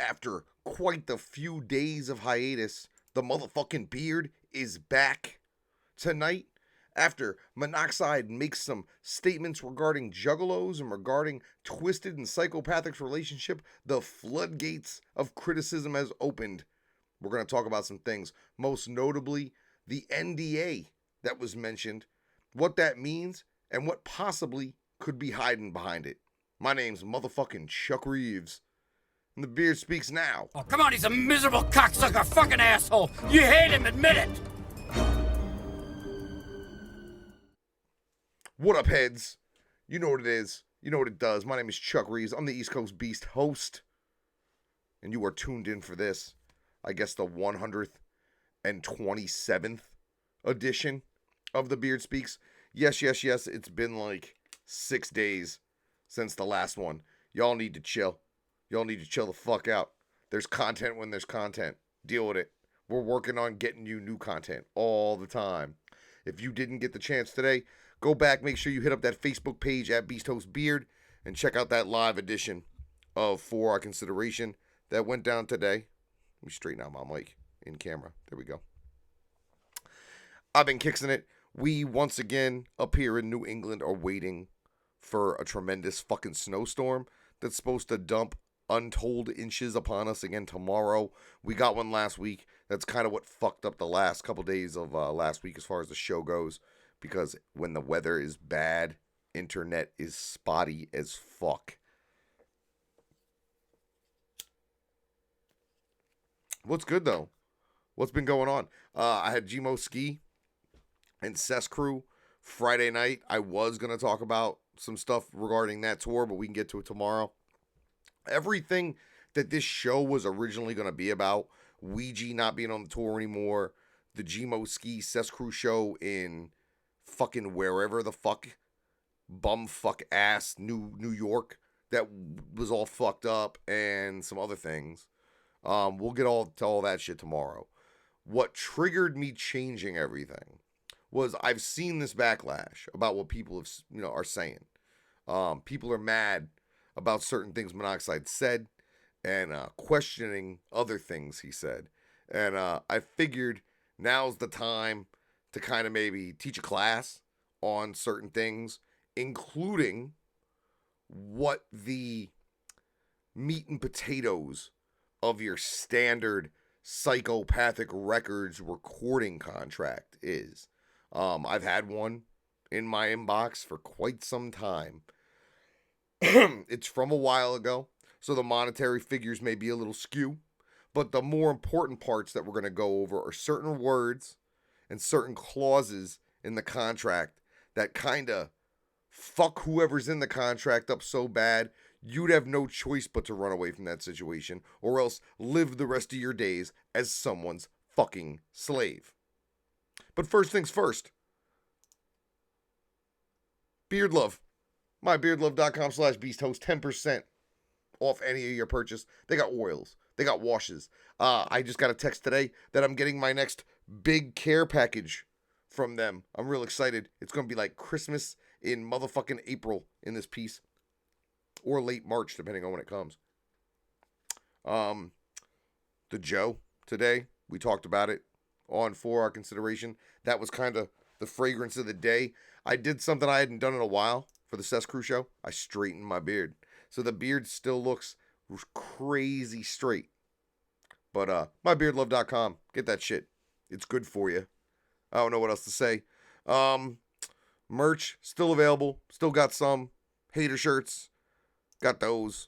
After quite the few days of hiatus, the motherfucking beard is back. Tonight, after Monoxide makes some statements regarding juggalos and regarding twisted and psychopathic relationship, the floodgates of criticism has opened. We're going to talk about some things, most notably the NDA that was mentioned, what that means, and what possibly could be hiding behind it. My name's motherfucking Chuck Reeves, and the beard speaks now. Oh, come on, he's a miserable cocksucker fucking asshole. You hate him, admit it. What up, heads? You know what it is. You know what it does. My name is Chuck Reeves. I'm the East Coast Beast host, and you are tuned in for this, I guess, the 127th edition of the Beard Speaks. Yes, it's been like 6 days since the last one. Y'all need to chill. Y'all need to chill the fuck out. There's content when there's content. Deal with it. We're working on getting you new content all the time. If you didn't get the chance today, go back, make sure you hit up that Facebook page at Beast Host Beard and check out that live edition of For Our Consideration that went down today. Let me straighten out my mic in camera. There we go. I've been kixing it. We, once again, up here in New England, are waiting for a tremendous fucking snowstorm that's supposed to dump untold inches upon us again tomorrow. We got one last week. That's kind of what fucked up the last couple days of last week as far as the show goes. Because when the weather is bad, internet is spotty as fuck. What's good, though? What's been going on? I had Gmo Ski and Cess Crew Friday night. I was going to talk about some stuff regarding that tour, but we can get to it tomorrow. Everything that this show was originally going to be about, Ouija not being on the tour anymore, the Gmo Ski Cess Crew show in fucking wherever the fuck, bumfuck ass New York, that was all fucked up, and some other things. We'll get to all that shit tomorrow. What triggered me changing everything was I've seen this backlash about what people are saying. People are mad about certain things Monoxide said and questioning other things he said. And I figured now's the time to kind of maybe teach a class on certain things, including what the meat and potatoes of your standard psychopathic records recording contract is. I've had one in my inbox for quite some time. It's from a while ago, so the monetary figures may be a little skew, but the more important parts that we're going to go over are certain words and certain clauses in the contract that kind of fuck whoever's in the contract up so bad, you'd have no choice but to run away from that situation, or else live the rest of your days as someone's fucking slave. But first things first. Beard Love. MyBeardLove.com/BeastHost. 10% off any of your purchase. They got oils. They got washes. I just got a text today that I'm getting my next big care package from them. I'm real excited. It's going to be like Christmas in motherfucking April in this piece. Or late March, depending on when it comes. The Joe today, we talked about it on For Our Consideration. That was kind of the fragrance of the day. I did something I hadn't done in a while for the Cess Crew show. I straightened my beard. So the beard still looks crazy straight. But mybeardlove.com. Get that shit. It's good for you. I don't know what else to say. Merch still available. Still got some hater shirts. Got those.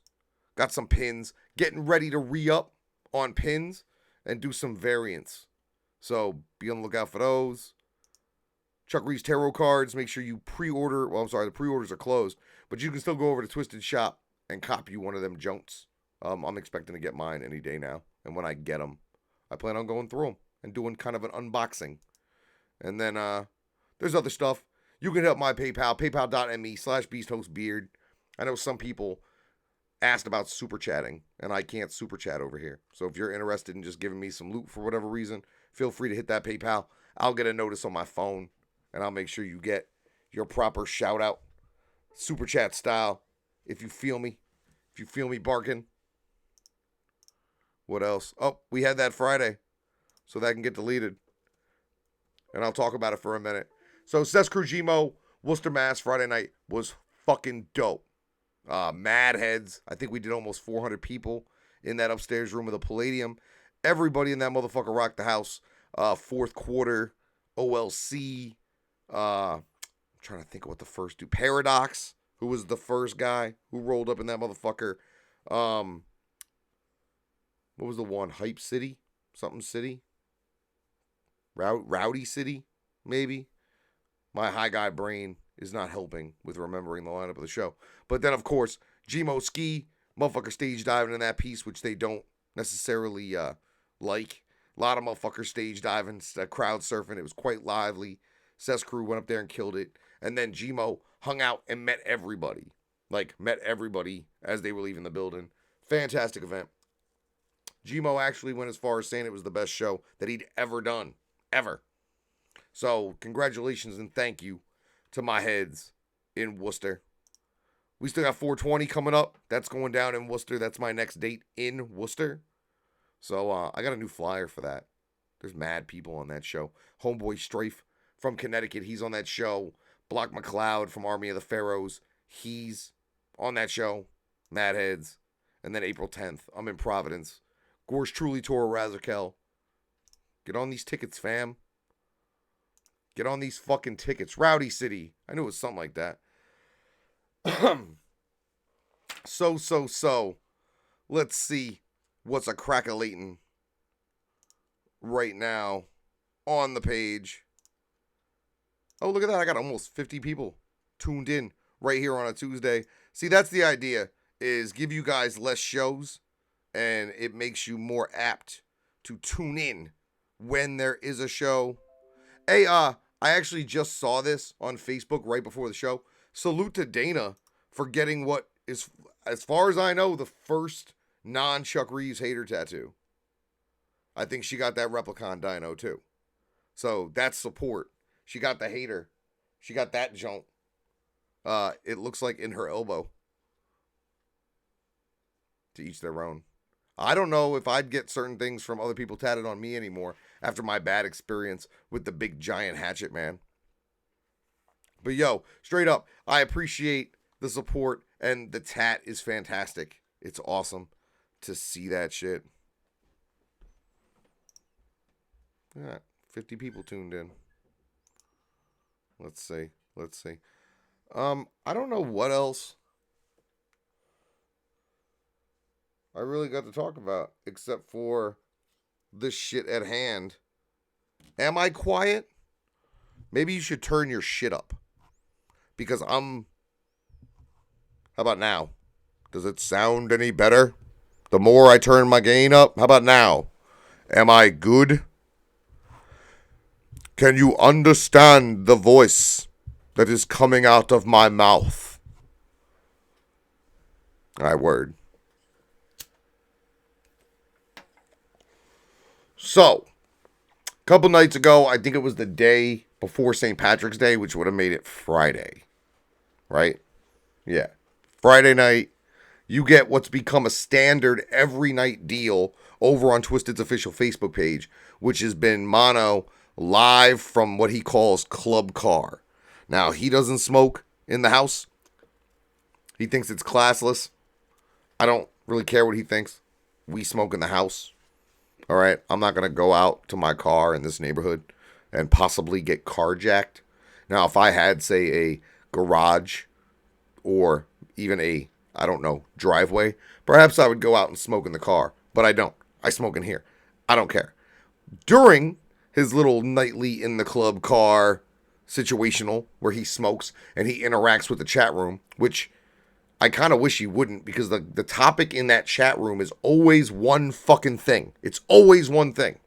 Got some pins. Getting ready to re-up on pins and do some variants. So be on the lookout for those. Chuck Reeves tarot cards. Make sure you pre-order. Well, I'm sorry, the pre-orders are closed. But you can still go over to Twisted Shop and copy one of them junks. I'm expecting to get mine any day now. And when I get them, I plan on going through them and doing kind of an unboxing. And then there's other stuff. You can help my PayPal, paypal.me/BeastHostBeard. I know some people asked about super chatting, and I can't super chat over here. So if you're interested in just giving me some loot for whatever reason, feel free to hit that PayPal. I'll get a notice on my phone, and I'll make sure you get your proper shout out, super chat style, if you feel me barking. What else? Oh, we had that Friday, so that can get deleted. And I'll talk about it for a minute. So, Cess Crew Gmo, Worcester, Mass, Friday night was fucking dope. Mad heads. I think we did almost 400 people in that upstairs room of the Palladium. Everybody in that motherfucker rocked the house. Fourth quarter, OLC. I'm trying to think of what the first dude. Paradox, who was the first guy who rolled up in that motherfucker. What was the one? Hype City? Something City? Rowdy City? Maybe? My high guy brain is not helping with remembering the lineup of the show. But then, of course, Gmo Ski, motherfucker stage diving in that piece, which they don't necessarily like. A lot of motherfuckers stage diving, crowd surfing. It was quite lively. Cess Crew went up there and killed it. And then Gmo hung out and met everybody. Met everybody as they were leaving the building. Fantastic event. Gmo actually went as far as saying it was the best show that he'd ever done. Ever. So, congratulations and thank you to my heads in Worcester. We still got 420 coming up. That's going down in Worcester. That's my next date in Worcester. So, I got a new flyer for that. There's mad people on that show. Homeboy Strafe from Connecticut, he's on that show. Block McLeod from Army of the Pharaohs, he's on that show. Mad heads. And then April 10th, I'm in Providence. Gorge Truly Tour Razorkel. Get on these tickets, fam. Get on these fucking tickets. Rowdy City. I knew it was something like that. So. Let's see what's a crack-a-latin right now on the page. Oh, look at that. I got almost 50 people tuned in right here on a Tuesday. See, that's the idea, is give you guys less shows, and it makes you more apt to tune in when there is a show. Hey, I actually just saw this on Facebook right before the show. Salute to Dana for getting what is, as far as I know, the first non-Chuck Reeves hater tattoo. I think she got that Replicon Dino too. So that's support. She got the hater. She got that junk. It looks like in her elbow. To each their own. I don't know if I'd get certain things from other people tatted on me anymore after my bad experience with the big giant hatchet man. But yo, straight up, I appreciate the support, and the tat is fantastic. It's awesome to see that shit. Yeah, 50 people tuned in. Let's see. I don't know what else I really got to talk about except for this shit at hand. Am I quiet? Maybe you should turn your shit up. Because how about now? Does it sound any better? The more I turn my gain up? How about now? Am I good? Can you understand the voice that is coming out of my mouth? Alright, word. So, a couple nights ago, I think it was the day before St. Patrick's Day, which would have made it Friday. Right? Yeah. Friday night, you get what's become a standard every night deal over on Twisted's official Facebook page, which has been Mono live from what he calls Club Car. Now, he doesn't smoke in the house. He thinks it's classless. I don't really care what he thinks. We smoke in the house. All right? I'm not going to go out to my car in this neighborhood and possibly get carjacked. Now, if I had, say, a garage or even a, I don't know, driveway, perhaps I would go out and smoke in the car. But I don't. I smoke in here. I don't care. During his little nightly in the club car situational where he smokes and he interacts with the chat room, which I kind of wish he wouldn't, because the topic in that chat room is always one fucking thing. It's always one thing.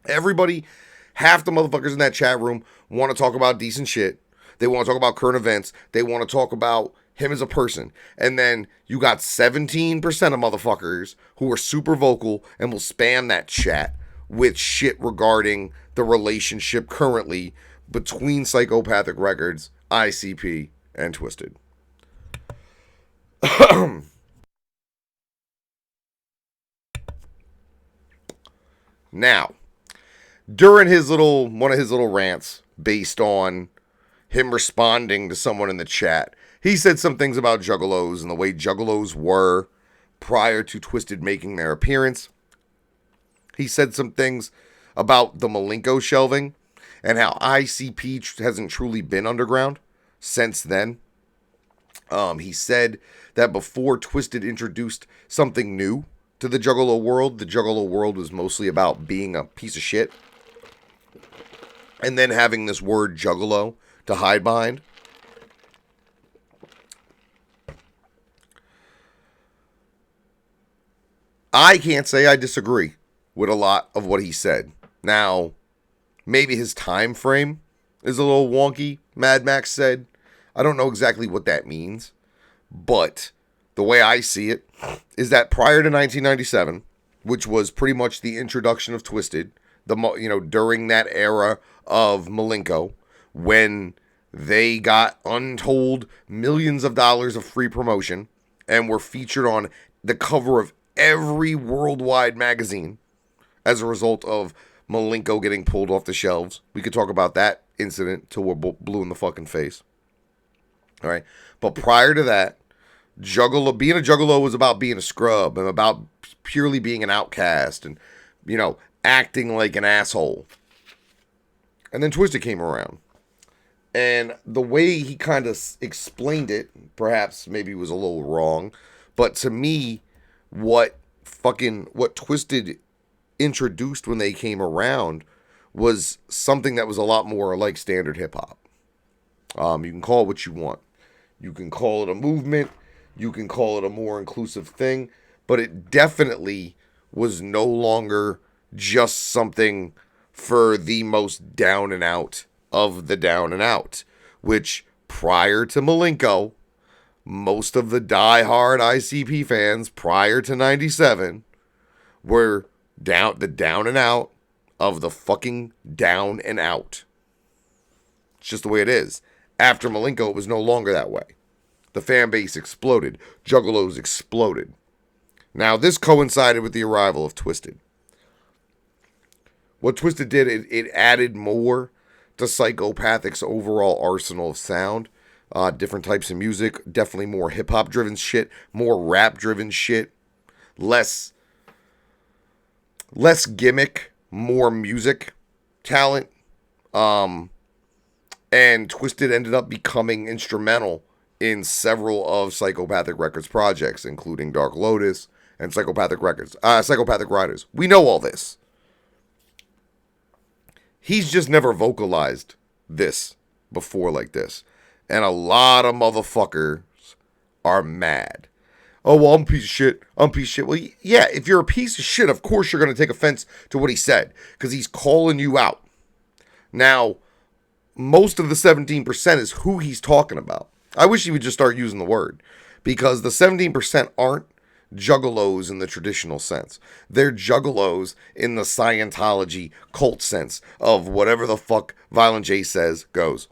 Everybody, half the motherfuckers in that chat room want to talk about decent shit. They want to talk about current events. They want to talk about him as a person. And then you got 17% of motherfuckers who are super vocal and will spam that chat with shit regarding the relationship currently between Psychopathic Records, ICP, and Twisted. Now, during one of his little rants based on him responding to someone in the chat, he said some things about juggalos and the way juggalos were prior to Twisted making their appearance. He said some things about the Malenko shelving and how ICP hasn't truly been underground since then. He said that before Twisted introduced something new to the Juggalo world was mostly about being a piece of shit. And then having this word Juggalo to hide behind. I can't say I disagree with a lot of what he said. Now, maybe his time frame is a little wonky, Mad Max said. I don't know exactly what that means, but the way I see it is that prior to 1997, which was pretty much the introduction of Twisted, during that era of Malenko, when they got untold millions of dollars of free promotion and were featured on the cover of every worldwide magazine as a result of Malenko getting pulled off the shelves. We could talk about that incident till we're blue in the fucking face. All right. But prior to that, being a juggalo was about being a scrub and about purely being an outcast and, acting like an asshole. And then Twisted came around. And the way he kind of explained it, perhaps maybe was a little wrong. But to me, what Twisted introduced when they came around was something that was a lot more like standard hip hop. You can call it what you want. You can call it a movement. You can call it a more inclusive thing. But it definitely was no longer just something for the most down and out of the down and out. Which, prior to Malenko, most of the diehard ICP fans prior to 97 were the down and out of the fucking down and out. It's just the way it is. After Malenko, it was no longer that way. The fan base exploded. Juggalos exploded. Now, this coincided with the arrival of Twisted. What Twisted did, it added more to Psychopathic's overall arsenal of sound. Different types of music. Definitely more hip-hop driven shit. More rap driven shit. Less gimmick. More music talent. And Twisted ended up becoming instrumental in several of Psychopathic Records projects, including Dark Lotus and Psychopathic Riders. We know all this. He's just never vocalized this before like this. And a lot of motherfuckers are mad. Oh, well, I'm a piece of shit. Well, yeah, if you're a piece of shit, of course you're going to take offense to what he said. Because he's calling you out. Now, most of the 17% is who he's talking about. I wish he would just start using the word. Because the 17% aren't juggalos in the traditional sense. They're juggalos in the Scientology cult sense of whatever the fuck Violent J says goes.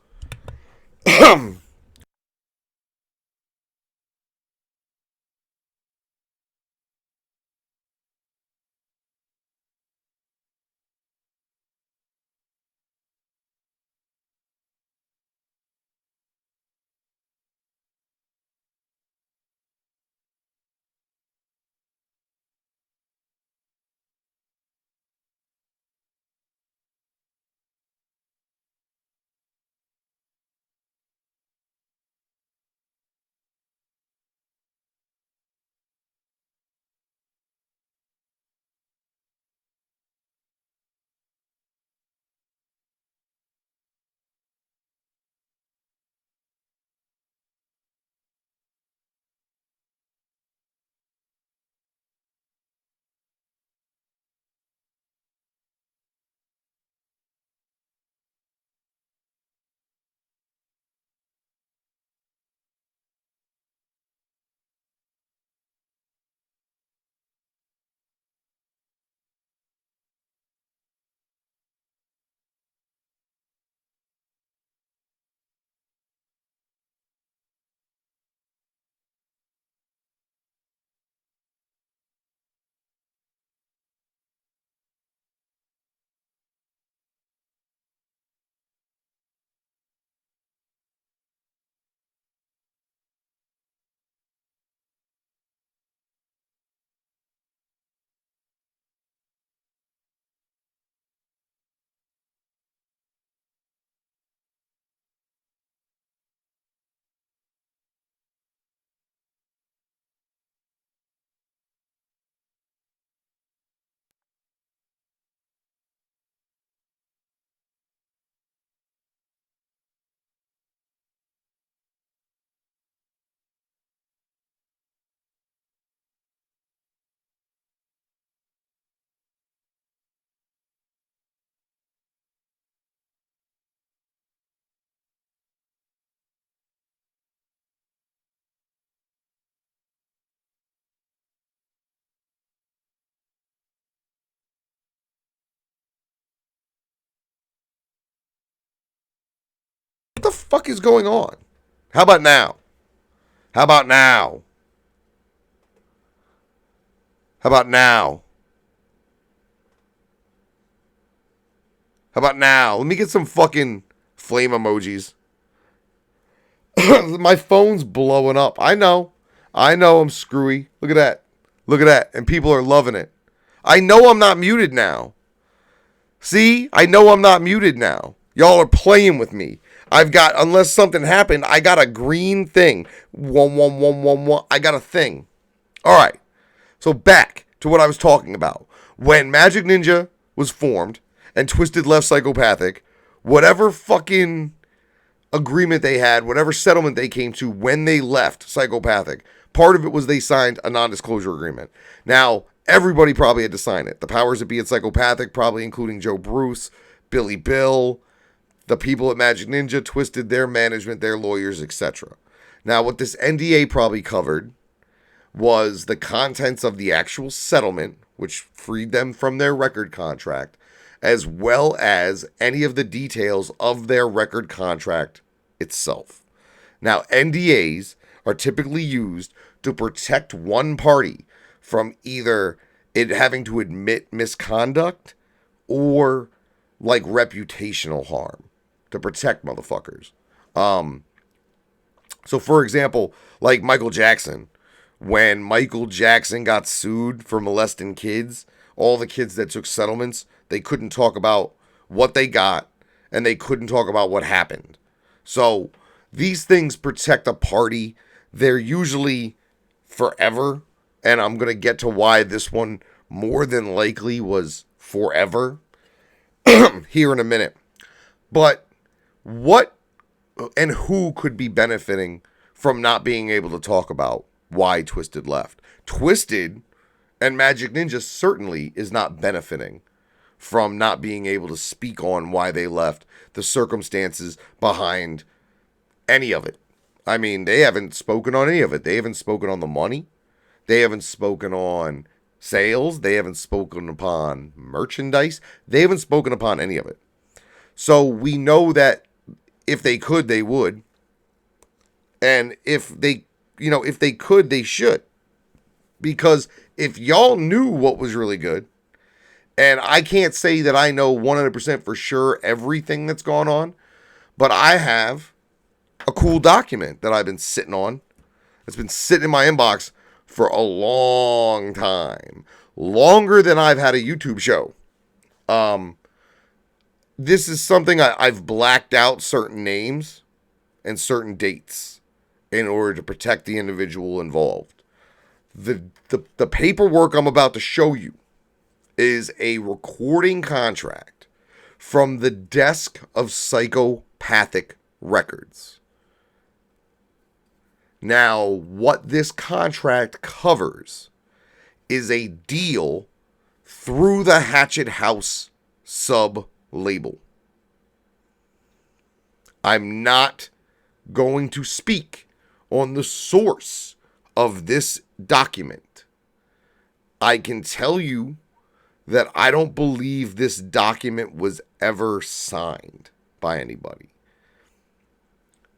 the fuck is going on? How about now? How about now? How about now? How about now? Let me get some fucking flame emojis. My phone's blowing up. I know I'm screwy. Look at that. Look at that. And people are loving it. I know I'm not muted now. See? I know I'm not muted now. Y'all are playing with me. I've got, unless something happened, I got a green thing. 11111. I got a thing. All right. So back to what I was talking about. When Magic Ninja was formed and Twisted left Psychopathic, whatever fucking agreement they had, whatever settlement they came to when they left Psychopathic, part of it was they signed a non-disclosure agreement. Now, everybody probably had to sign it. The powers that be at Psychopathic, probably including Joe Bruce, Billy Bill, the people at Magic Ninja, Twisted, their management, their lawyers, etc. Now, what this NDA probably covered was the contents of the actual settlement, which freed them from their record contract, as well as any of the details of their record contract itself. Now, NDAs are typically used to protect one party from either it having to admit misconduct or like reputational harm, to protect motherfuckers. So for example, like Michael Jackson, when Michael Jackson got sued for molesting kids, all the kids that took settlements, they couldn't talk about what they got, and they couldn't talk about what happened. So these things protect a party. They're usually forever, and I'm going to get to why this one more than likely was forever here in a minute. But what and who could be benefiting from not being able to talk about why Twisted left? Twisted and Magic Ninja certainly is not benefiting from not being able to speak on why they left, the circumstances behind any of it. I mean, they haven't spoken on any of it. They haven't spoken on the money. They haven't spoken on sales. They haven't spoken upon merchandise. They haven't spoken upon any of it. So we know that if they could, they would. And if they could, they should. Because if y'all knew what was really good, and I can't say that I know 100% for sure everything that's gone on, but I have a cool document that I've been sitting on. It's been sitting in my inbox for a long time. Longer than I've had a YouTube show. This is something I've blacked out certain names and certain dates in order to protect the individual involved. The paperwork I'm about to show you is a recording contract from the desk of Psychopathic Records. Now, what this contract covers is a deal through the Hatchet House sub-label. I'm not going to speak on the source of this document. I can tell you that I don't believe this document was ever signed by anybody.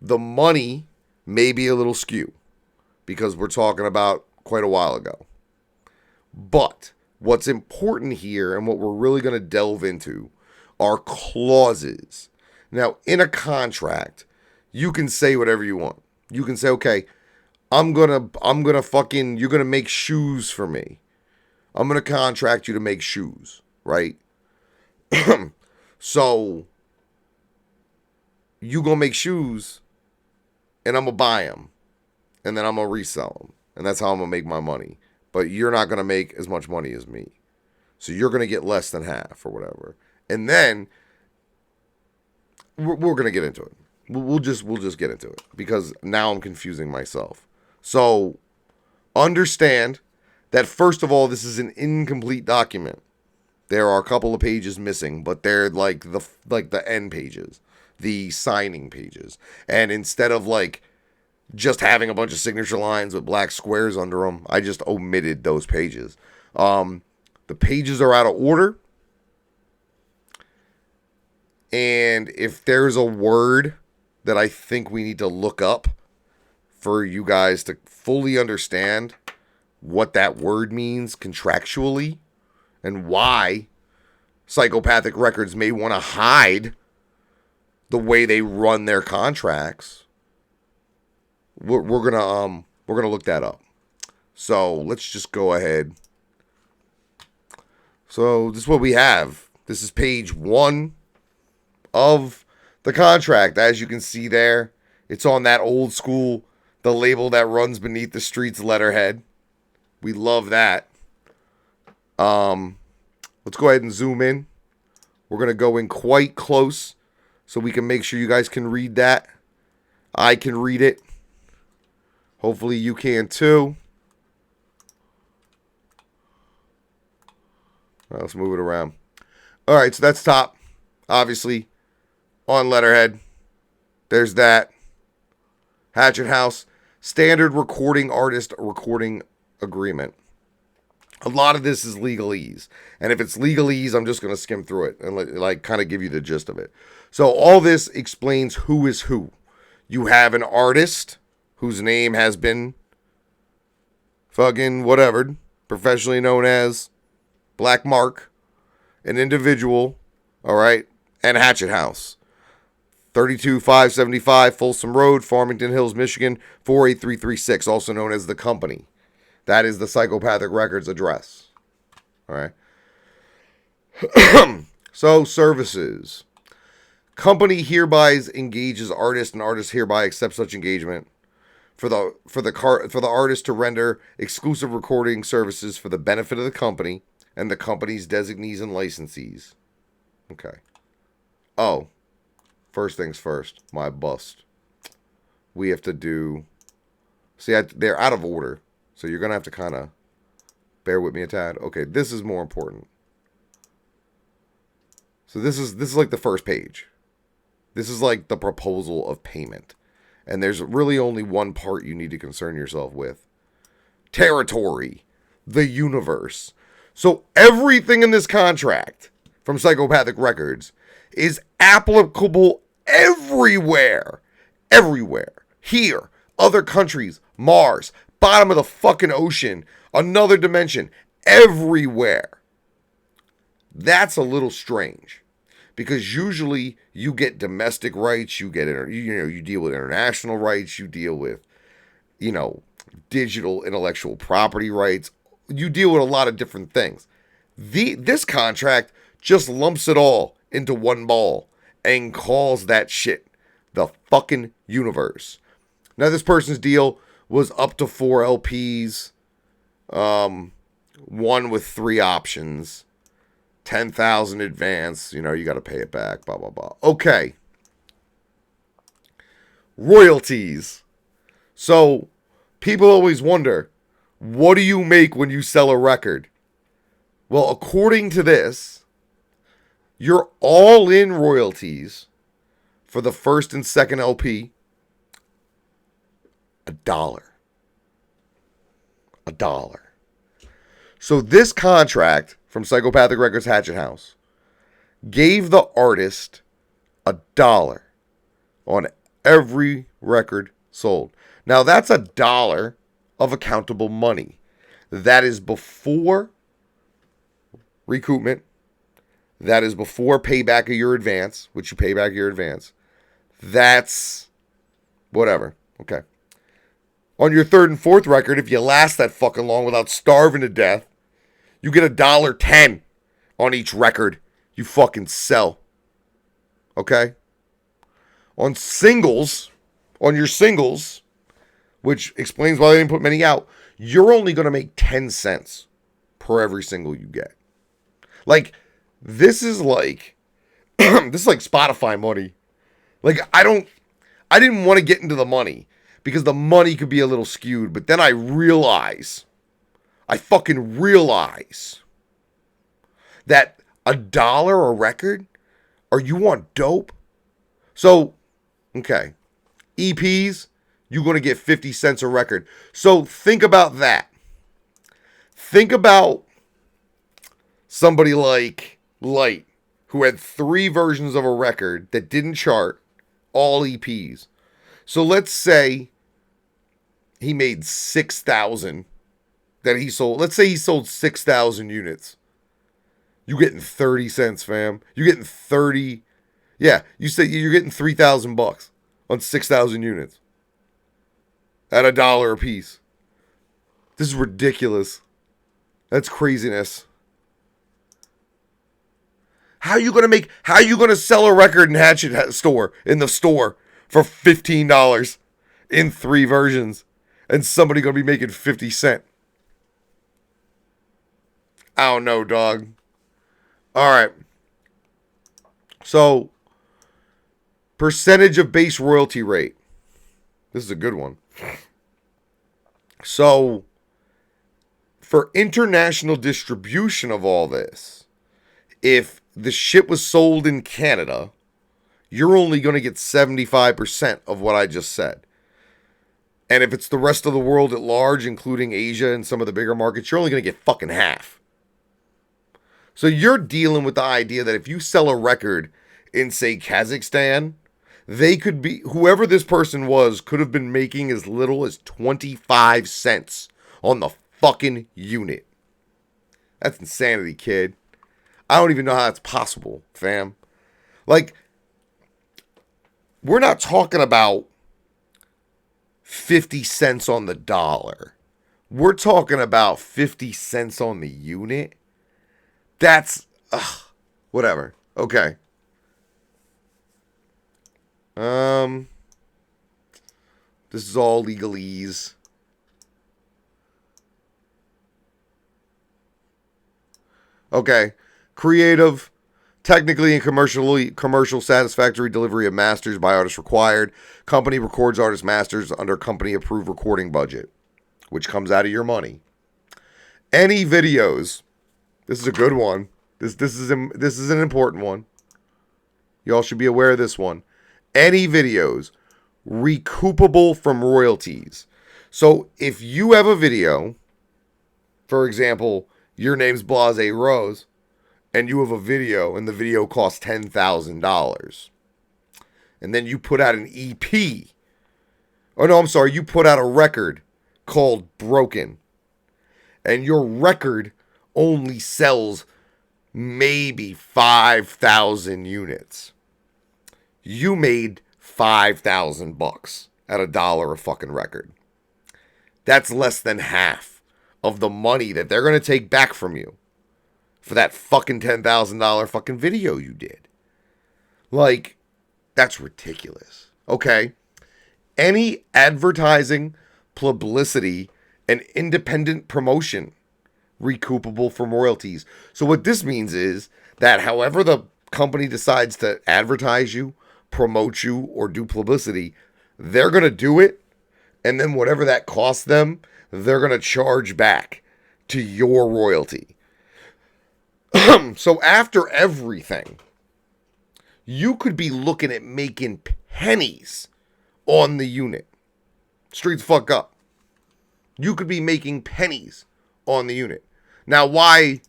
The money may be a little skew because we're talking about quite a while ago. But what's important here and what we're really going to delve into are clauses. Now, in a contract, you can say whatever you want. You can say, okay, I'm gonna fucking, you're gonna make shoes for me. I'm gonna contract you to make shoes, right? So you gonna make shoes, and I'm gonna buy them, and then I'm gonna resell them, and that's how I'm gonna make my money. But you're not gonna make as much money as me, so you're gonna get less than half or whatever. And then we're gonna get into it. We'll just get into it because now I'm confusing myself. So understand that first of all, this is an incomplete document. There are a couple of pages missing, but they're like the end pages, the signing pages. And instead of like just having a bunch of signature lines with black squares under them, I just omitted those pages. The pages are out of order. And if there's a word that I think we need to look up for you guys to fully understand what that word means contractually and why psychopathic records may want to hide the way they run their contracts. We're gonna look that up. So let's just go ahead. So this is what we have. This is page 1 of the contract. As you can see there, it's on that old school, the label that runs beneath the streets letterhead. We love that. Let's go ahead and zoom in. We're going to go in quite close so we can make sure you guys can read that. I can read it. Hopefully you can too. Let's move it around. All right, so that's top. Obviously, on letterhead. There's that. Hatchet House. Standard recording artist recording agreement. A lot of this is legalese. And if it's legalese, I'm just going to skim through it and like kind of give you the gist of it. So all this explains who is who. You have an artist whose name has been fucking whatever, professionally known as Black Mark, an individual, all right, and Hatchet House. 32575 Folsom Road, Farmington Hills, Michigan, 48336, also known as the company. That is the Psychopathic Records address. All right. So, services. Company hereby engages artist, and artist hereby accepts such engagement for the artist to render exclusive recording services for the benefit of the company and the company's designees and licensees. Okay. Oh, first things first, my bust. We have to do... See, they're out of order, so you're going to have to kind of bear with me a tad. Okay, this is more important. So this is like the first page. This is like the proposal of payment. And there's really only one part you need to concern yourself with. Territory. The universe. So everything in this contract from Psychopathic Records is applicable everywhere. Everywhere. Here. Other countries. Mars. Bottom of the fucking ocean. Another dimension. Everywhere. That's a little strange. Because usually you get domestic rights, you deal with international rights, you deal with, digital intellectual property rights. You deal with a lot of different things. This contract just lumps it all into one ball and calls that shit the fucking universe. Now, this person's deal was up to 4 LPs, one with 3 options. 10,000 advance, you got to pay it back, blah, blah, blah. Okay. Royalties. So, people always wonder, what do you make when you sell a record? Well, according to this, you're all in royalties for the first and second LP, $1. $1. So this contract from Psychopathic Records Hatchet House gave the artist $1 on every record sold. Now that's $1 of accountable money. That is before recoupment. That is before payback of your advance, which you pay back your advance. That's whatever. Okay. On your third and fourth record, if you last that fucking long without starving to death, you get $1.10 on each record you fucking sell. Okay? On your singles, which explains why they didn't put many out, you're only going to make 10 cents per every single you get. Like, this is like Spotify money. Like, I didn't want to get into the money because the money could be a little skewed, but then I fucking realize that $1 a record? Are you on dope? So, okay. EPs, you're going to get 50 cents a record. So think about that. Think about somebody like Light, who had 3 versions of a record that didn't chart All EPs. So let's say he made 6,000 that he sold. Let's say he sold 6,000 units. You getting 30 cents, fam. You getting 30. Yeah, you say you're getting $3,000 on 6,000 units at $1 a piece. This is ridiculous. That's craziness. How you gonna sell a record in Hatchet store in the store for $15 in 3 versions, and somebody gonna be making 50 cents? I don't know, dog. All right. So, percentage of base royalty rate. This is a good one. So, for international distribution of all this, if the shit was sold in Canada, you're only going to get 75% of what I just said. And if it's the rest of the world at large, including Asia and some of the bigger markets, you're only going to get fucking half. So you're dealing with the idea that if you sell a record in, say, Kazakhstan, they could be, whoever this person was, could have been making as little as 25 cents on the fucking unit. That's insanity, kid. I don't even know how that's possible, fam. Like, we're not talking about 50 cents on the dollar. We're talking about 50 cents on the unit. That's, whatever. Okay. This is all legalese. Okay. Creative, technically and commercial satisfactory delivery of masters by artist required. Company records artist masters under company approved recording budget, which comes out of your money. Any videos. This is a good one. This is an important one. Y'all should be aware of this one. Any videos recoupable from royalties. So if you have a video, for example, your name's Blase Rose, and you have a video, and the video costs $10,000, and then you put out an EP. Oh no, I'm sorry. You put out a record called Broken, and your record only sells maybe 5,000 units. You made $5,000 at $1 a fucking record. That's less than half of the money that they're going to take back from you for that fucking $10,000 fucking video you did. Like, that's ridiculous. Okay. Any advertising, publicity, and independent promotion recoupable from royalties. So what this means is that however the company decides to advertise you, promote you, or do publicity, they're going to do it, and then whatever that costs them, they're going to charge back to your royalty. So after everything, you could be looking at making pennies on the unit. Straight the fuck up. You could be making pennies on the unit. Now, why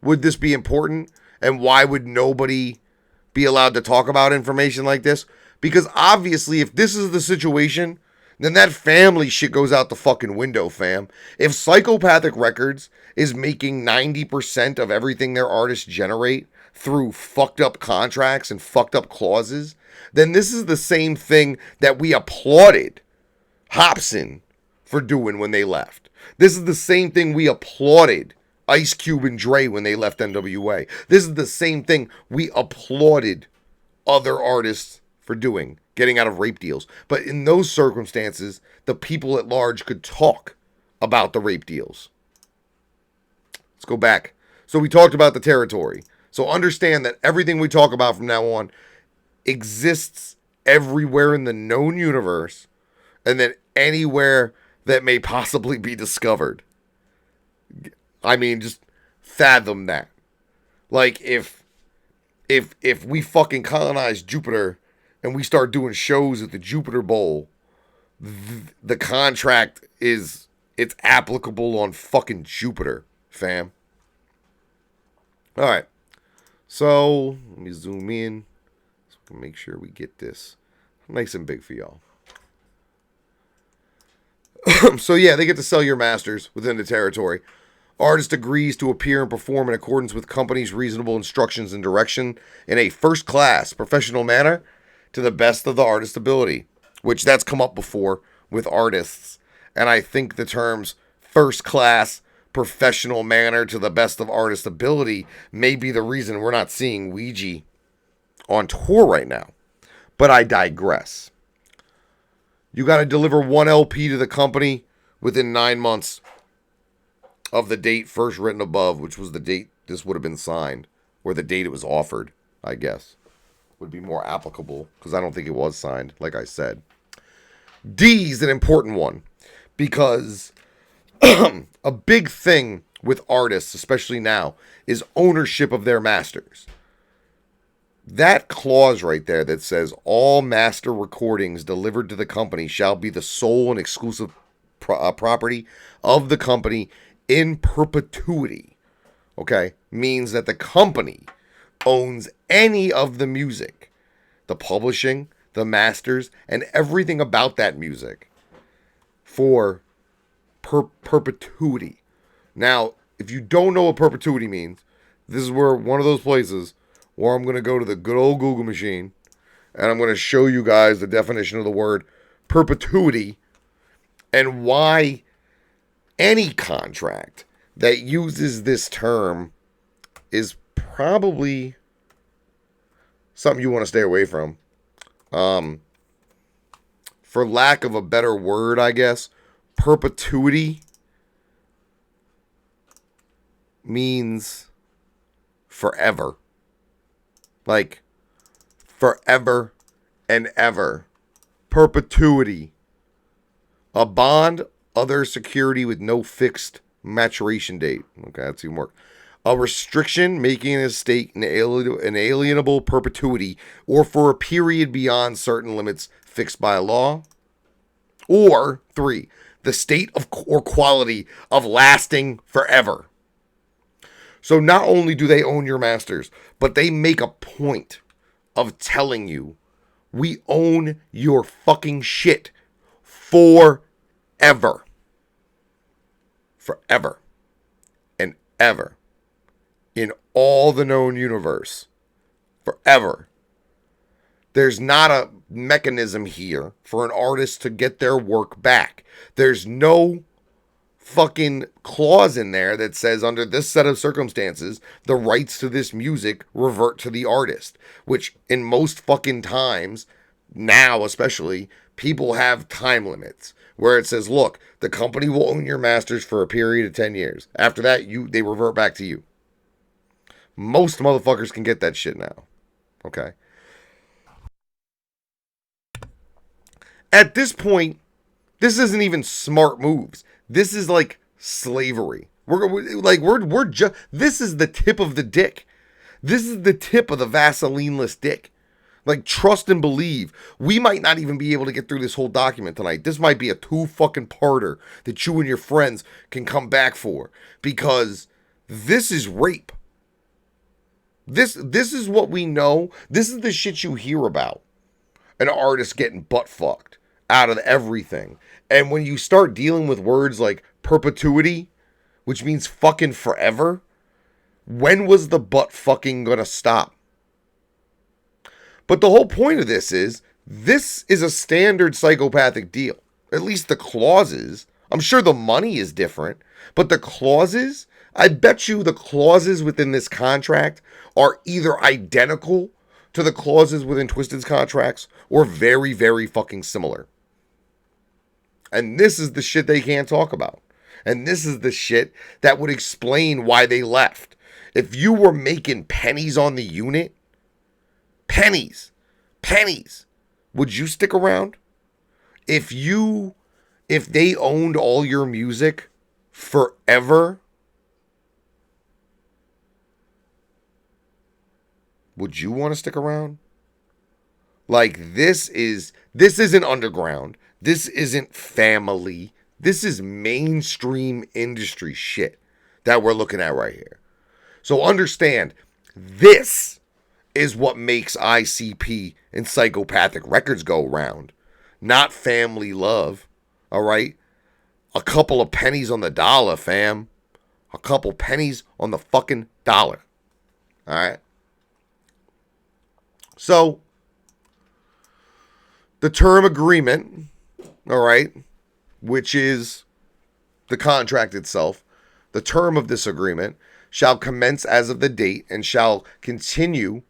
would this be important? And why would nobody be allowed to talk about information like this? Because obviously, if this is the situation, then that family shit goes out the fucking window, fam. If Psychopathic Records is making 90% of everything their artists generate through fucked up contracts and fucked up clauses, then this is the same thing that we applauded Hobson for doing when they left. This is the same thing we applauded Ice Cube and Dre when they left NWA. This is the same thing we applauded other artists for doing, getting out of rape deals. But in those circumstances, the people at large could talk about the rape deals. Let's go back. So we talked about the territory. So understand that everything we talk about from now on exists everywhere in the known universe, and then anywhere that may possibly be discovered. I mean, just fathom that. Like, if we fucking colonize Jupiter and we start doing shows at the Jupiter Bowl, the contract it's applicable on fucking Jupiter, fam. All right. So, let me zoom in so we can make sure we get this Nice and big for y'all. So yeah, they get to sell your masters within the territory. Artist agrees to appear and perform in accordance with company's reasonable instructions and direction in a first-class professional manner to the best of the artist's ability, which that's come up before with artists. And I think the terms first-class professional manner to the best of artist ability may be the reason we're not seeing Ouija on tour right now. But I digress. You got to deliver one LP to the company within 9 months of the date first written above, which was the date this would have been signed, or the date it was offered, I guess, would be more applicable, because I don't think it was signed, like I said. D is an important one, because a big thing with artists, especially now, is ownership of their masters. That clause right there that says all master recordings delivered to the company shall be the sole and exclusive property of the company in perpetuity, okay, means that the company owns any of the music, the publishing, the masters, and everything about that music for perpetuity. Now, if you don't know what perpetuity means, this is where one of those places where I'm going to go to the good old Google machine and I'm going to show you guys the definition of the word perpetuity and why any contract that uses this term is probably something you want to stay away from. For lack of a better word, I guess, perpetuity means forever. Like, forever and ever. Perpetuity. A bond, other security with no fixed maturation date. Okay, that's even work. A restriction making an estate an alienable perpetuity or for a period beyond certain limits fixed by law. Or 3, the state of or quality of lasting forever. So not only do they own your masters, but they make a point of telling you, we own your fucking shit forever. Forever. And ever. In all the known universe. Forever. There's not a mechanism here for an artist to get their work back. There's no fucking clause in there that says under this set of circumstances, the rights to this music revert to the artist, which in most fucking times, now especially, people have time limits where it says, look, the company will own your masters for a period of 10 years. After that, they revert back to you. Most motherfuckers can get that shit now. Okay. At this point, this isn't even smart moves. This is like slavery. We're just, this is the tip of the dick. This is the tip of the Vaseline-less dick. Like, trust and believe. We might not even be able to get through this whole document tonight. This might be a 2 fucking parter that you and your friends can come back for, because this is rape. This is what we know. This is the shit you hear about. An artist getting butt fucked out of everything. And when you start dealing with words like perpetuity, which means fucking forever, when was the butt fucking gonna stop? But the whole point of this is a standard psychopathic deal. At least the clauses. I'm sure the money is different, but the clauses, I bet you the clauses within this contract are either identical to the clauses within Twisted's contracts or very, very fucking similar. And this is the shit they can't talk about. And this is the shit that would explain why they left. If you were making pennies on the unit, pennies, would you stick around? If they owned all your music forever, would you want to stick around? Like, this isn't underground. This isn't family. This is mainstream industry shit that we're looking at right here. So understand, this is what makes ICP and psychopathic records go round. Not family love, all right? A couple of pennies on the dollar, fam. A couple pennies on the fucking dollar, all right? So, the term agreement, all right, which is the contract itself, the term of this agreement shall commence as of the date and shall continue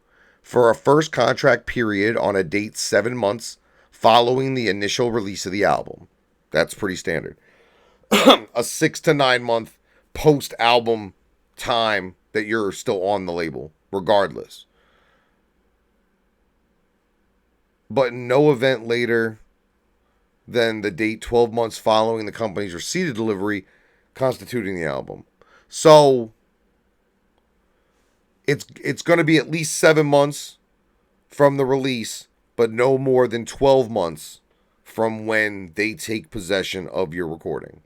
for a first contract period on a date 7 months following the initial release of the album. That's pretty standard. A 6 to 9 month post-album time that you're still on the label, regardless. But in no event later than the date 12 months following the company's receipt of delivery constituting the album. So it's going to be at least 7 months from the release, but no more than 12 months from when they take possession of your recording.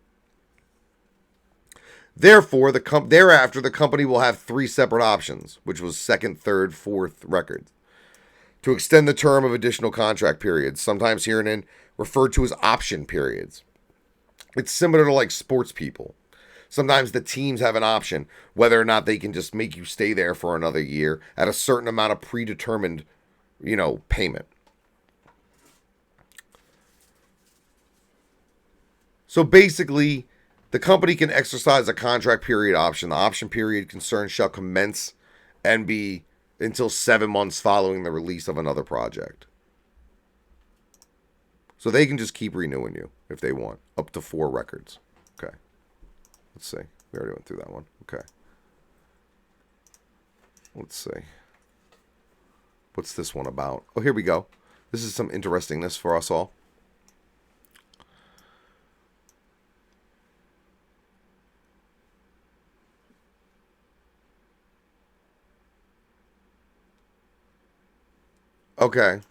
Therefore, thereafter, the company will have 3 separate options, which was second, third, fourth records, to extend the term of additional contract periods, sometimes herein referred to as option periods. It's similar to like sports people. Sometimes the teams have an option whether or not they can just make you stay there for another year at a certain amount of predetermined, payment. So basically, the company can exercise a contract period option. The option period concerned shall commence and be until 7 months following the release of another project. So they can just keep renewing you if they want, up to 4 records. Okay. Let's see. We already went through that one. Okay. Let's see. What's this one about? Oh, here we go. This is some interestingness for us all. Okay.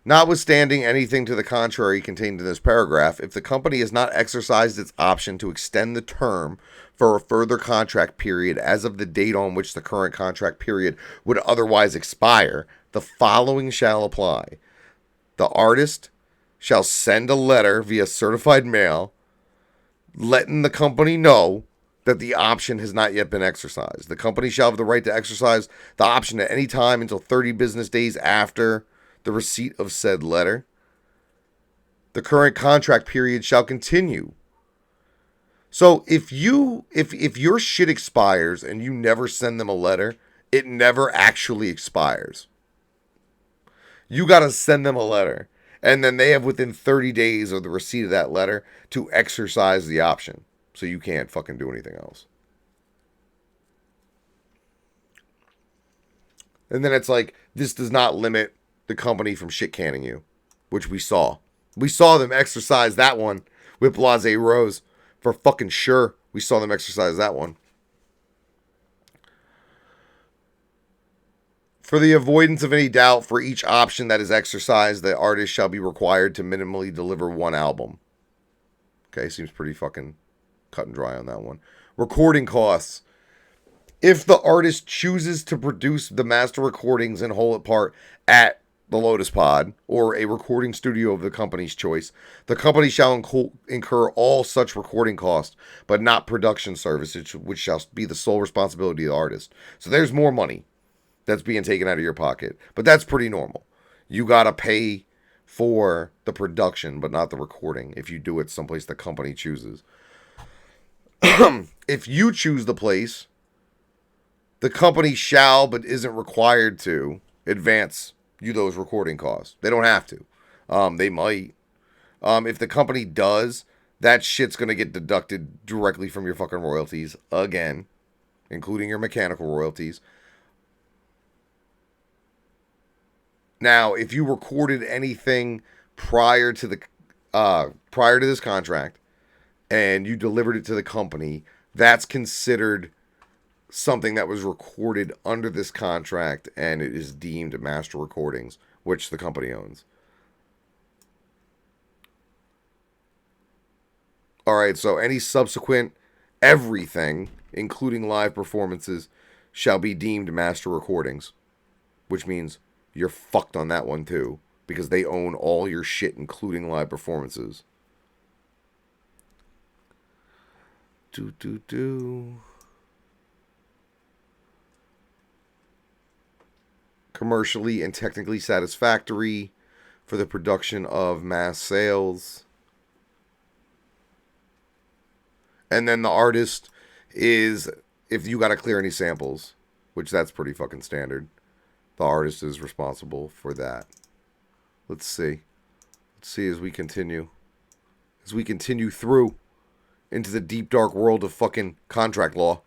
Notwithstanding anything to the contrary contained in this paragraph, if the company has not exercised its option to extend the term for a further contract period as of the date on which the current contract period would otherwise expire, the following shall apply. The artist shall send a letter via certified mail letting the company know that the option has not yet been exercised. The company shall have the right to exercise the option at any time until 30 business days after the receipt of said letter. The current contract period shall continue. So if your shit expires and you never send them a letter, it never actually expires. You got to send them a letter, and then they have within 30 days of the receipt of that letter to exercise the option. So you can't fucking do anything else. And then it's like, this does not limit the company from shit canning you, which we saw. We saw them exercise that one with Blase Rose. For fucking sure, we saw them exercise that one. For the avoidance of any doubt, for each option that is exercised, the artist shall be required to minimally deliver 1 album. Okay, seems pretty fucking cut and dry on that one. Recording costs. If the artist chooses to produce the master recordings in whole or part at the Lotus Pod or a recording studio of the company's choice, the company shall incur all such recording costs, but not production services, which shall be the sole responsibility of the artist. So there's more money that's being taken out of your pocket, but that's pretty normal. You gotta pay for the production, but not the recording if you do it someplace the company chooses. If you choose the place, the company shall, but isn't required to, advance you those recording costs. They don't have to. They might. If the company does, that shit's going to get deducted directly from your fucking royalties again, including your mechanical royalties. Now, if you recorded anything prior to this contract and you delivered it to the company, that's considered something that was recorded under this contract, and it is deemed master recordings, which the company owns. All right, so any subsequent everything, including live performances, shall be deemed master recordings. which means you're fucked on that one too, because they own all your shit, including live performances. Commercially and technically satisfactory for the production of mass sales. And then the artist is, if you got to clear any samples, which that's pretty fucking standard, the artist is responsible for that. Let's see. Let's see as we continue. As we continue through into the deep, dark world of fucking contract law.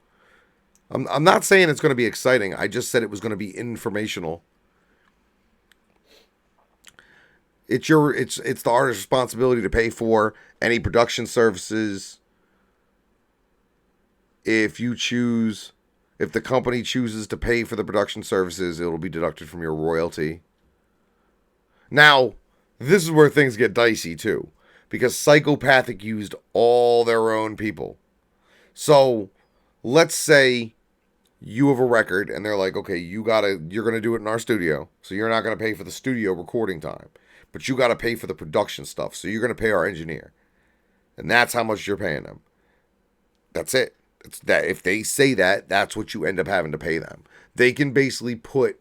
I'm not saying it's going to be exciting. I just said it was going to be informational. It's the artist's responsibility to pay for any production services. If the company chooses to pay for the production services, it'll be deducted from your royalty. Now, this is where things get dicey too, because Psychopathic used all their own people. So, let's say you have a record and they're like, okay, you're going to do it in our studio. So you're not going to pay for the studio recording time, but you got to pay for the production stuff. So you're going to pay our engineer. And that's how much you're paying them. That's it. It's that if they say that, that's what you end up having to pay them. They can basically put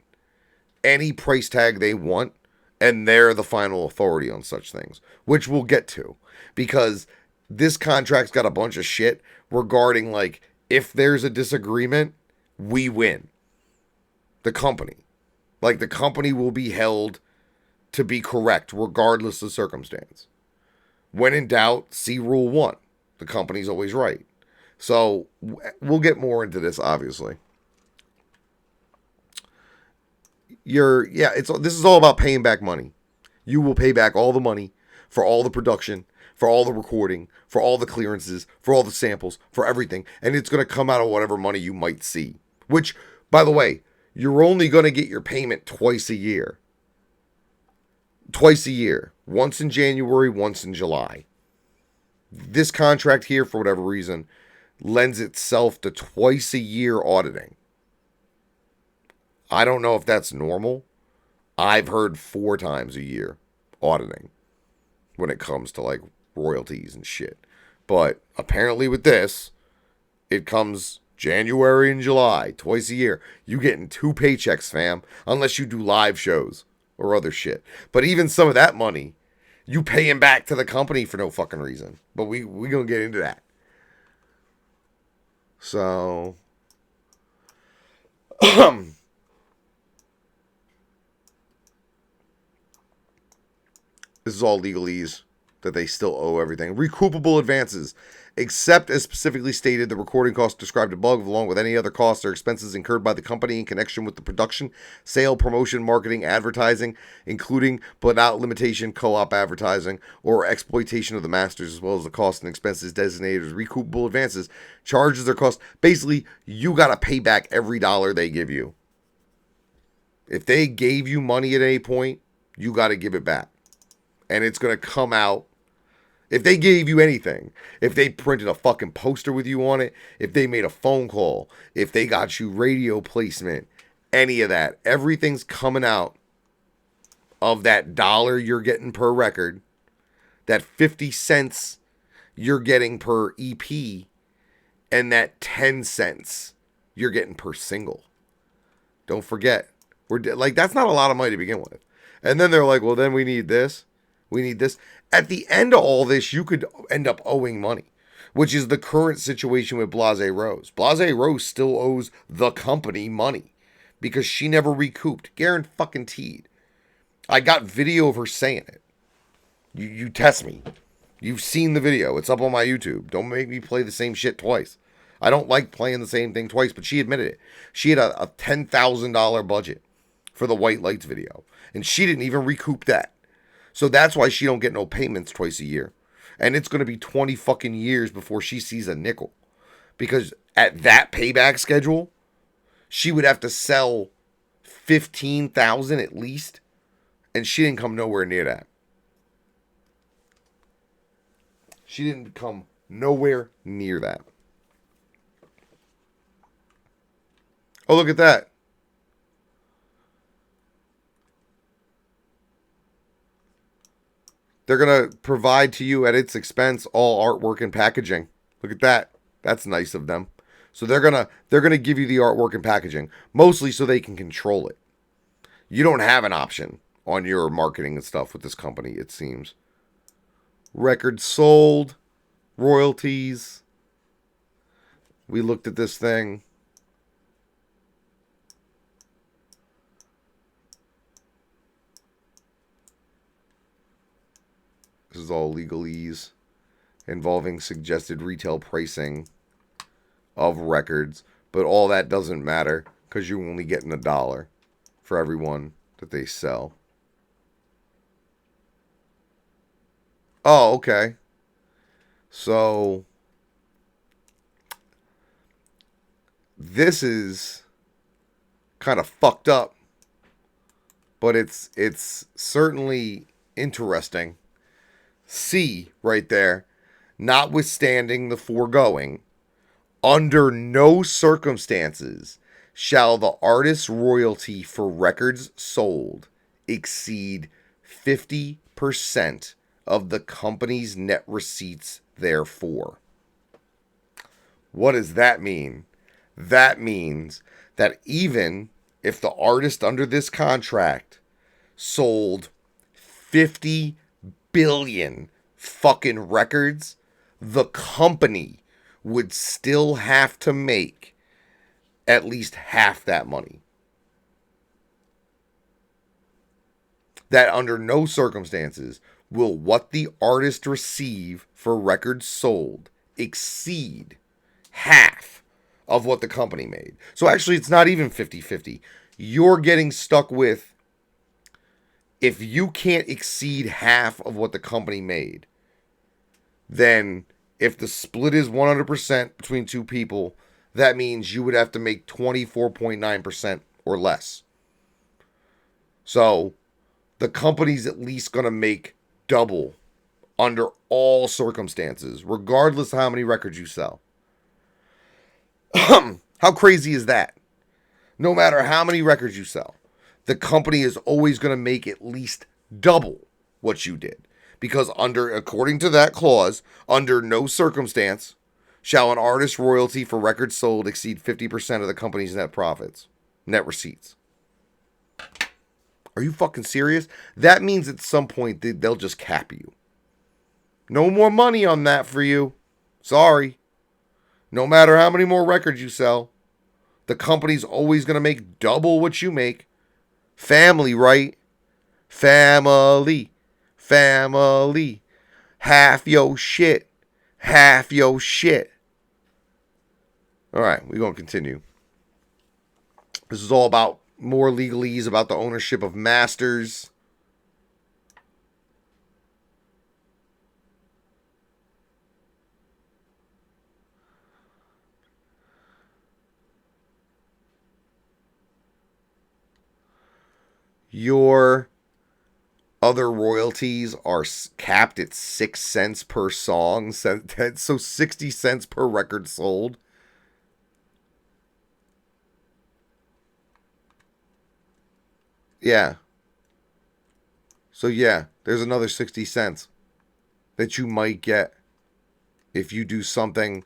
any price tag they want, and they're the final authority on such things, which we'll get to, because this contract's got a bunch of shit regarding, like, if there's a disagreement, we win. The company. Like, the company will be held to be correct regardless of circumstance. When in doubt, see Rule 1. The company's always right. So, we'll get more into this, obviously. This is all about paying back money. You will pay back all the money for all the production, for all the recording, for all the clearances, for all the samples, for everything. And it's going to come out of whatever money you might see. Which, by the way, you're only going to get your payment twice a year. Twice a year. Once in January, once in July. This contract here, for whatever reason, lends itself to twice a year auditing. I don't know if that's normal. I've heard 4 times a year auditing when it comes to, like, royalties and shit. But apparently with this, it comes January and July, twice a year. You getting 2 paychecks, fam, unless you do live shows or other shit. But even some of that money, you paying back to the company for no fucking reason. But we gonna get into that. So, this is all legalese that they still owe everything. Recoupable advances. Except as specifically stated, the recording costs described above, along with any other costs or expenses incurred by the company in connection with the production, sale, promotion, marketing, advertising, including but not limitation, co-op advertising, or exploitation of the masters, as well as the costs and expenses designated as recoupable advances, charges or costs. Basically, you got to pay back every dollar they give you. If they gave you money at any point, you got to give it back. And it's going to come out. If they gave you anything, if they printed a fucking poster with you on it, if they made a phone call, if they got you radio placement, any of that, everything's coming out of that dollar you're getting per record, that 50 cents you're getting per EP, and that 10 cents you're getting per single. Don't forget. That's not a lot of money to begin with. And then they're like, well, then we need this. We need this. At the end of all this, you could end up owing money, which is the current situation with Blase Rose. Blase Rose still owes the company money because she never recouped. Guaranteed. I got video of her saying it. You test me. You've seen the video. It's up on my YouTube. Don't make me play the same shit twice. I don't like playing the same thing twice, but she admitted it. She had a $10,000 budget for the White Lights video, and she didn't even recoup that. So that's why she don't get no payments twice a year. And it's going to be 20 fucking years before she sees a nickel. Because at that payback schedule, she would have to sell 15,000 at least. And she didn't come nowhere near that. She didn't come nowhere near that. Oh, look at that. They're going to provide to you at its expense all artwork and packaging. Look at that. That's nice of them. So they're going to give you the artwork and packaging, mostly so they can control it. You don't have an option on your marketing and stuff with this company, it seems. Records sold, royalties. We looked at this thing. This is all legalese involving suggested retail pricing of records. But all that doesn't matter because you're only getting $1 for every one that they sell. Oh, okay. So this is kind of fucked up, but it's certainly interesting. C right there, notwithstanding the foregoing, under no circumstances shall the artist's royalty for records sold exceed 50% of the company's net receipts therefor. What does that mean? That means that even if the artist under this contract sold 50 billion fucking records, the company would still have to make at least half that money. That under no circumstances will what the artist receive for records sold exceed half of what the company made. So actually, it's not even 50-50. You're getting stuck with, if you can't exceed half of what the company made, then if the split is 100% between two people, that means you would have to make 24.9% or less. So the company's at least going to make double under all circumstances, regardless of how many records you sell. How crazy is that? No matter how many records you sell, the company is always going to make at least double what you did. Because according to that clause, under no circumstance shall an artist's royalty for records sold exceed 50% of the company's net profits, net receipts. Are you fucking serious? That means at some point they'll just cap you. No more money on that for you. Sorry. No matter how many more records you sell, the company's always going to make double what you make. Family, right? Family. Family. Half your shit. Half your shit. All right, we're going to continue. This is all about more legalese, about the ownership of masters. Your other royalties are capped at 6 cents per song, so 60 cents per record sold. Yeah. So yeah, there's another 60 cents that you might get if you do something.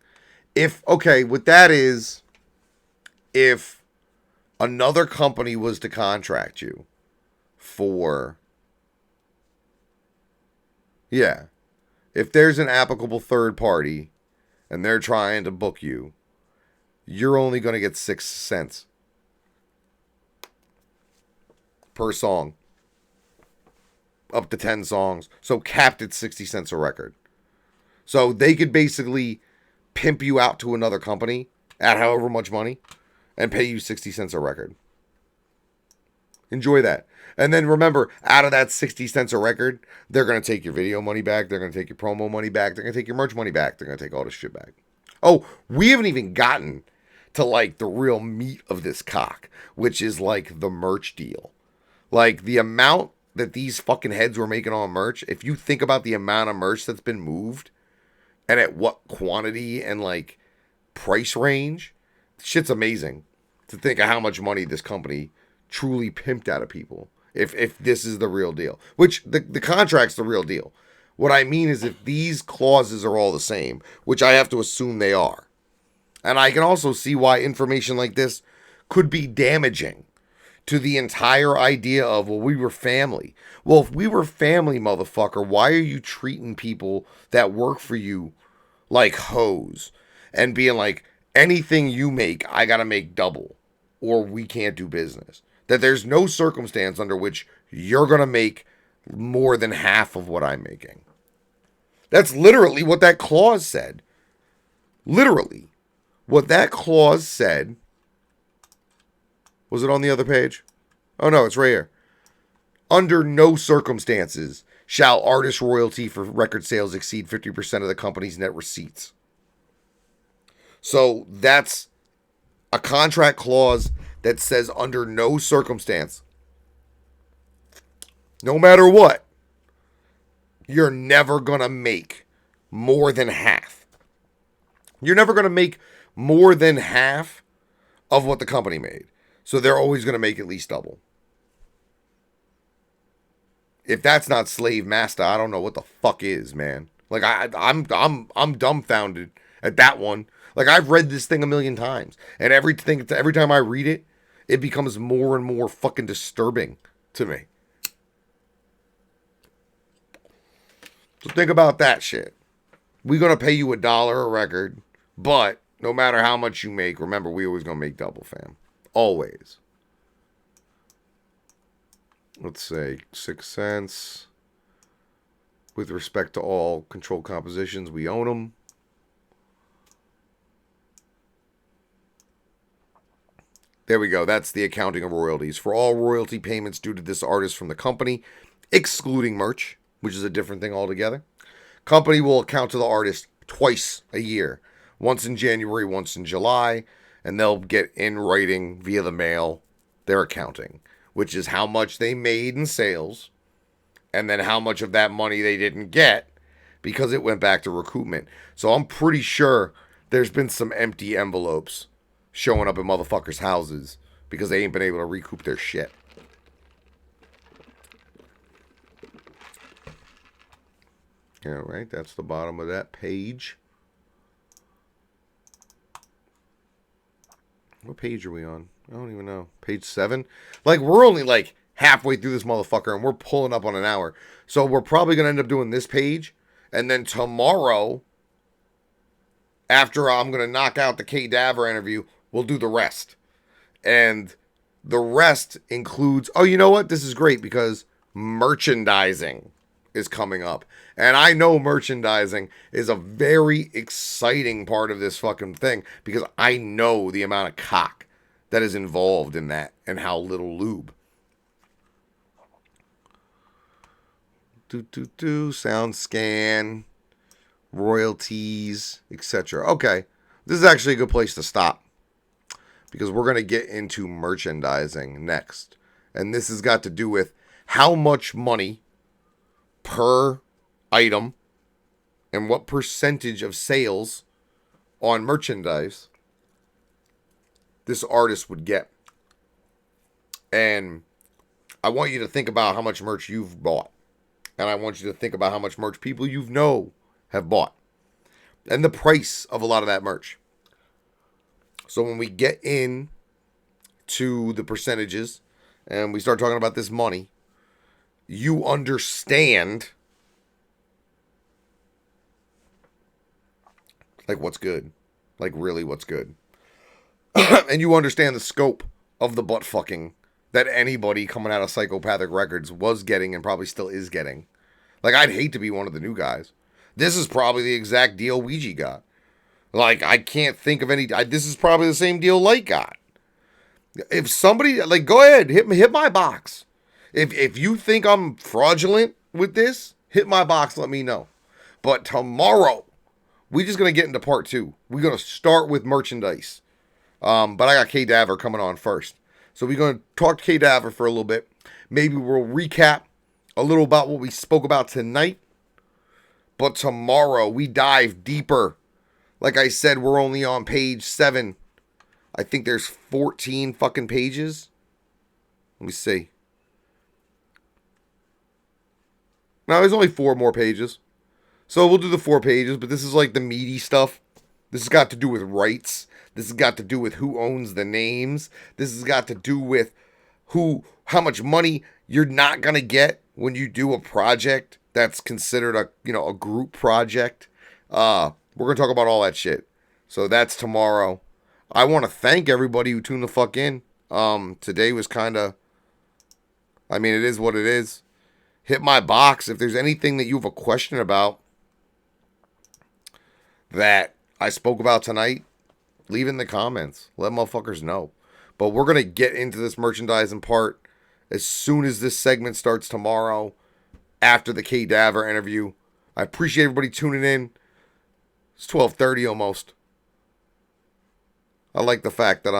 What that is, if another company was to contract you for, yeah, if there's an applicable third party and they're trying to book you, you're only going to get 6 cents per song, up to 10 songs, so capped at 60 cents a record. So they could basically pimp you out to another company at however much money and pay you 60 cents a record. Enjoy that. And then remember, out of that 60 cents a record, they're going to take your video money back, they're going to take your promo money back, they're going to take your merch money back, they're going to take all this shit back. Oh, we haven't even gotten to like the real meat of this cock, which is like the merch deal. Like, the amount that these fucking heads were making on merch, if you think about the amount of merch that's been moved, and at what quantity and, like, price range, shit's amazing to think of how much money this company truly pimped out of people, if this is the real deal. Which, the contract's the real deal. What I mean is if these clauses are all the same, which I have to assume they are, and I can also see why information like this could be damaging to the entire idea of, well, we were family. Well, if we were family, motherfucker, why are you treating people that work for you like hoes and being like, anything you make, I gotta make double or we can't do business? That there's no circumstance under which you're gonna make more than half of what I'm making. That's literally what that clause said. Literally. What that clause said. Was it on the other page? Oh no, it's right here. Under no circumstances shall artist royalty for record sales exceed 50% of the company's net receipts. So that's a contract clause that says under no circumstance, no matter what, you're never going to make more than half. You're never going to make more than half of what the company made. So they're always going to make at least double. If that's not slave master, I don't know what the fuck is, man. Like I'm dumbfounded at that one. Like I've read this thing a million times, and every time I read it, it becomes more and more fucking disturbing to me. So think about that shit. We're gonna pay you $1 a record, but no matter how much you make, remember we always gonna make double, fam. Always. Let's say 6 cents. With respect to all controlled compositions, we own them. There we go. That's the accounting of royalties. For all royalty payments due to this artist from the company, excluding merch, which is a different thing altogether, company will account to the artist twice a year. Once in January, once in July, and they'll get in writing via the mail their accounting, which is how much they made in sales, and then how much of that money they didn't get because it went back to recoupment. So I'm pretty sure there's been some empty envelopes showing up in motherfuckers' houses because they ain't been able to recoup their shit. All right, that's the bottom of that page. What page are we on? I don't even know. Page 7? Like, we're only like halfway through this motherfucker and we're pulling up on an hour. So we're probably going to end up doing this page. And then tomorrow, after I'm going to knock out the Cadaver interview, we'll do the rest. And the rest includes, oh, you know what? This is great because merchandising is coming up. And I know merchandising is a very exciting part of this fucking thing because I know the amount of cock that is involved in that and how little lube. Sound scan, royalties, etc. Okay, this is actually a good place to stop because we're going to get into merchandising next. And this has got to do with how much money per item and what percentage of sales on merchandise this artist would get. And I want you to think about how much merch you've bought. And I want you to think about how much merch people you know have bought. And the price of a lot of that merch. So when we get in to the percentages and we start talking about this money, you understand like what's good. Like really what's good. And you understand the scope of the butt fucking that anybody coming out of Psychopathic Records was getting and probably still is getting. Like, I'd hate to be one of the new guys. This is probably the exact deal Ouija got. Like, I can't think of any. This is probably the same deal Light got. If somebody, like, go ahead, hit my box. If you think I'm fraudulent with this, hit my box, let me know. But tomorrow, we're just going to get into part 2. We're going to start with merchandise. But I got Cadaver coming on first. So we're going to talk to Cadaver for a little bit. Maybe we'll recap a little about what we spoke about tonight. But tomorrow, we dive deeper. Like I said, we're only on page 7. I think there's 14 fucking pages. Let me see. No, there's only 4 more pages. So we'll do the 4 pages, but this is like the meaty stuff. This has got to do with rights. This has got to do with who owns the names. This has got to do with how much money you're not gonna get when you do a project that's considered a group project. We're gonna talk about all that shit. So that's tomorrow. I want to thank everybody who tuned the fuck in. Today was kind of, it is what it is. Hit my box if there's anything that you have a question about that I spoke about tonight. Leave in the comments. Let motherfuckers know. But we're going to get into this merchandising part as soon as this segment starts tomorrow after the Cadaver interview. I appreciate everybody tuning in. It's 12:30 almost. I like the fact that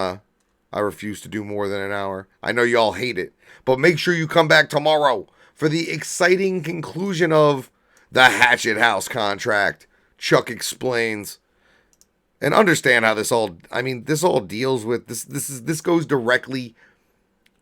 I refuse to do more than an hour. I know y'all hate it. But make sure you come back tomorrow for the exciting conclusion of the Hatchet House contract. Chuck explains. And understand how this all deals with this goes directly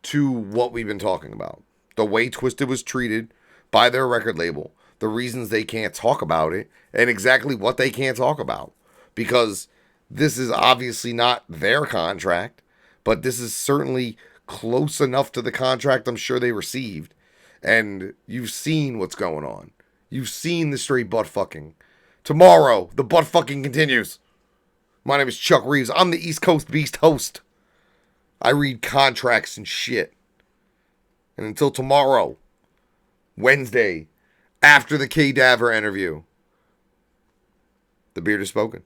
to what we've been talking about. The way Twisted was treated by their record label, the reasons they can't talk about it, and exactly what they can't talk about. Because this is obviously not their contract, but this is certainly close enough to the contract I'm sure they received. And you've seen what's going on. You've seen the straight butt fucking. Tomorrow, the butt fucking continues. My name is Chuck Reeves. I'm the East Coast Beast host. I read contracts and shit. And until tomorrow, Wednesday, after the Cadaver interview, the beard is spoken.